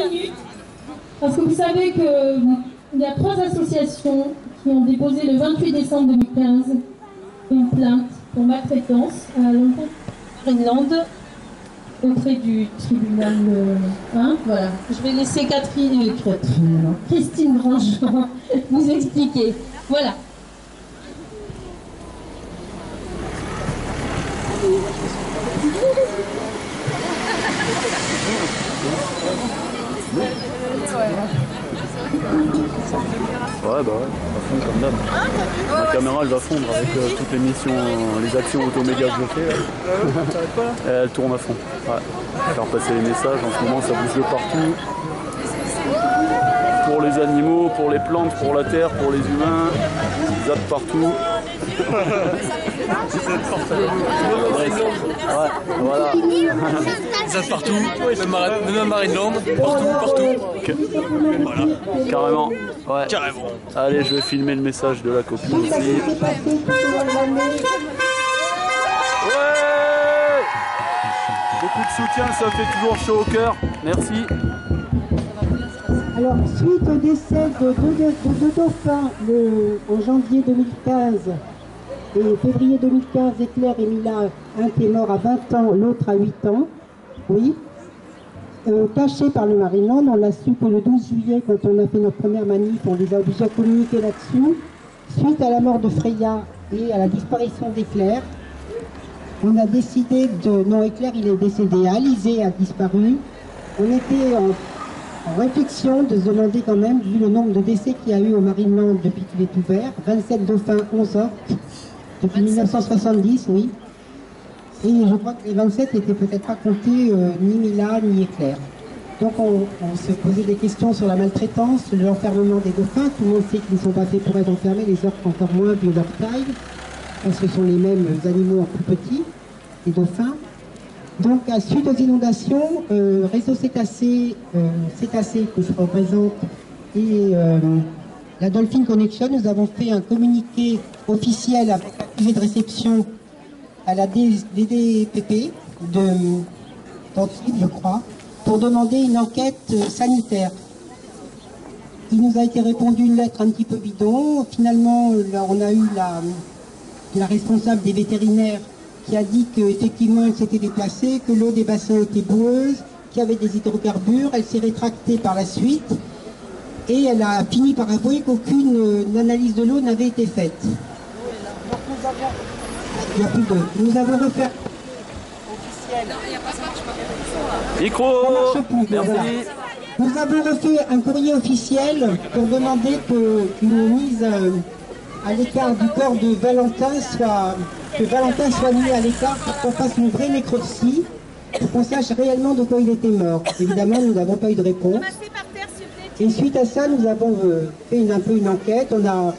minutes, parce que vous savez qu'il y a 3 associations qui ont déposé le 28 décembre 2015 une plainte pour maltraitance à l'encontre de Greenland auprès du tribunal 1. Voilà. Je vais laisser Christine Grandjean vous expliquer. Voilà. Ouais, bah ouais, à fond comme d'hab. La caméra elle va fondre avec toutes les missions, les actions automéga que je fais. Elle tourne à fond. Ouais. Faire passer les messages, en ce moment ça bouge de partout. Pour les animaux, pour les plantes, pour la terre, pour les humains, ils zappent partout. Ouais, voilà. Ils zappent partout, même à Marineland, partout. Voilà, carrément. Ouais. Carrément. Allez, je vais filmer le message de la copine aussi. Ouais. Beaucoup de soutien, ça fait toujours chaud au cœur. Merci. Alors, suite au décès de deux dauphins en janvier 2015 et février 2015, Éclair et Mila, un qui est mort à 20 ans, l'autre à 8 ans, oui, cachés par le Marineland, on l'a su que le 12 juillet, quand on a fait notre première manif, on les a obligés à communiquer là-dessus. Suite à la mort de Freya et à la disparition d'Éclair, on a décidé de... Non, Éclair, il est décédé, Alizé a disparu. On était en réflexion de se demander quand même, vu le nombre de décès qu'il y a eu au Marineland depuis qu'il est ouvert, 27 dauphins, 11 orques, depuis 1970, oui. Et je crois que les 27 n'étaient peut-être pas comptés ni Mila ni Éclair. Donc on se posait des questions sur la maltraitance, l'enfermement des dauphins. Tout le monde sait qu'ils ne sont pas faits pour être enfermés, les orques encore moins vu leur taille. Parce que ce sont les mêmes animaux en plus petits, les dauphins. Donc, à suite aux inondations, Réseau Cétacé que je représente et la Dolphin Connection, nous avons fait un communiqué officiel avec accusé de réception à la DDPP d'Antibes, je crois, pour demander une enquête sanitaire. Il nous a été répondu une lettre un petit peu bidon. Finalement, là, on a eu la responsable des vétérinaires qui a dit qu'effectivement elle s'était déplacée, que l'eau des bassins était boueuse, qu'il y avait des hydrocarbures. Elle s'est rétractée par la suite et elle a fini par avouer qu'aucune analyse de l'eau n'avait été faite. Donc il n'y a plus d'eau. Nous avons refait Micro. Merci. Nous avons refait un courrier officiel pour demander qu'une mise à l'écart du corps de Valentin soit mis à l'écart pour qu'on fasse une vraie nécropsie, pour qu'on sache réellement de quoi il était mort. Évidemment, nous n'avons pas eu de réponse. Et suite à ça, nous avons fait un peu une enquête. On a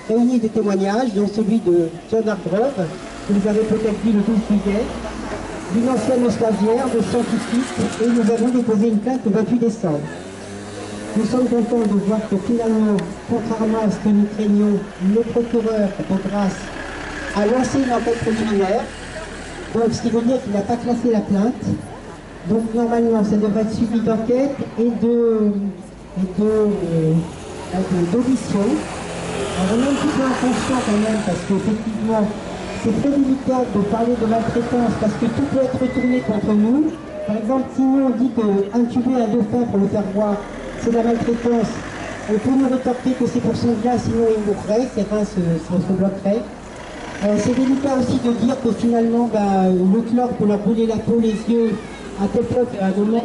réuni des témoignages, dont celui de John Hargrove, que vous avez peut-être vu le 12 juillet, d'une ancienne stagiaire, de scientifique, et nous avons déposé une plainte le 28 décembre. Nous sommes contents de voir que finalement, contrairement à ce que nous craignions, le procureur de grâce a lancé une enquête préliminaire, donc ce qui veut dire qu'il n'a pas classé la plainte. Donc normalement, ça devrait être suivi d'enquête et d'audition. Alors on est un petit peu inconscient quand même, parce qu'effectivement, c'est très délicat de parler de maltraitance, parce que tout peut être retourné contre nous. Par exemple, si nous on dit qu'intuber un dauphin pour le faire boire, c'est de la maltraitance, on peut nous rétorquer que c'est pour son bien, sinon il mourrait, ses reins se bloqueraient. C'est délicat aussi de dire que finalement, le chlore peut leur brûler la peau, les yeux, à tel point qu'à un moment,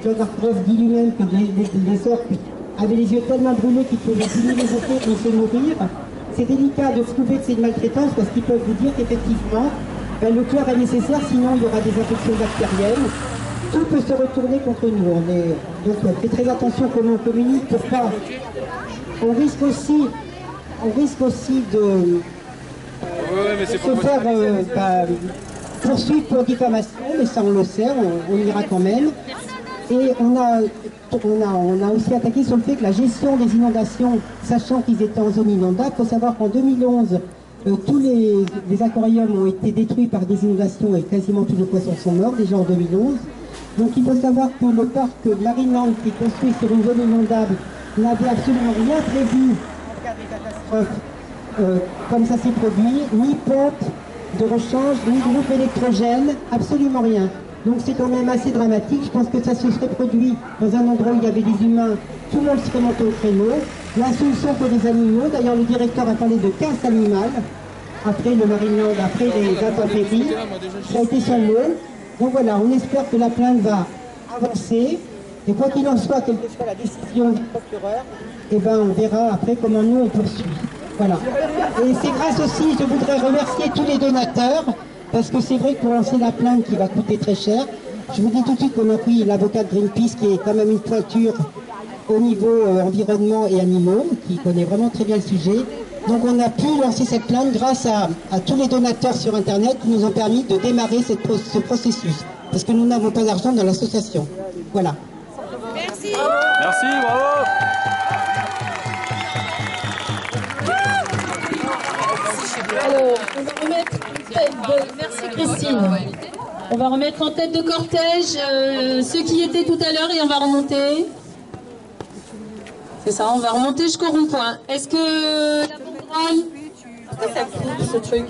John Hargrove dit lui-même que les orques avaient les yeux tellement brûlés qu'ils pouvaient finir les effets et se mourir. C'est délicat de prouver que c'est une maltraitance parce qu'ils peuvent vous dire qu'effectivement, le chlore est nécessaire, sinon il y aura des infections bactériennes. Tout peut se retourner contre nous. Donc faites très attention comment on communique pour pas. On risque aussi de se faire poursuivre pour diffamation, mais ça on le sait, on ira quand même. Et on a aussi attaqué sur le fait que la gestion des inondations, sachant qu'ils étaient en zone inondable, il faut savoir qu'en 2011, tous les aquariums ont été détruits par des inondations et quasiment tous les poissons sont morts, déjà en 2011. Donc il faut savoir que le parc Marineland, qui est construit sur une zone inondable, n'avait absolument rien prévu en cas de catastrophe, comme ça s'est produit, ni pompe de rechange, ni groupe électrogène, absolument rien. Donc c'est quand même assez dramatique. Je pense que ça se serait produit dans un endroit où il y avait des humains, tout le monde serait monté au créneau. La solution pour les animaux, d'ailleurs le directeur a parlé de casse animale, après le Marineland, après les intempéries, ça a été son mot. Donc voilà, on espère que la plainte va avancer, et quoi qu'il en soit, quelle que soit la décision du procureur, eh ben on verra après comment nous on poursuit. Voilà. Et c'est grâce aussi, je voudrais remercier tous les donateurs, parce que c'est vrai que pour lancer la plainte qui va coûter très cher, je vous dis tout de suite qu'on a pris l'avocat de Greenpeace qui est quand même une pointure au niveau environnement et animaux, qui connaît vraiment très bien le sujet. Donc on a pu lancer cette plainte grâce à tous les donateurs sur Internet qui nous ont permis de démarrer ce processus. Parce que nous n'avons pas d'argent dans l'association. Voilà. Merci. Merci, bravo. Alors, on va remettre en tête de... Merci Christine. On va remettre en tête de cortège ceux qui étaient tout à l'heure et on va remonter. C'est ça, on va remonter jusqu'au rond-point. Est-ce que la banderole... Pourquoi ça coupe ce truc ?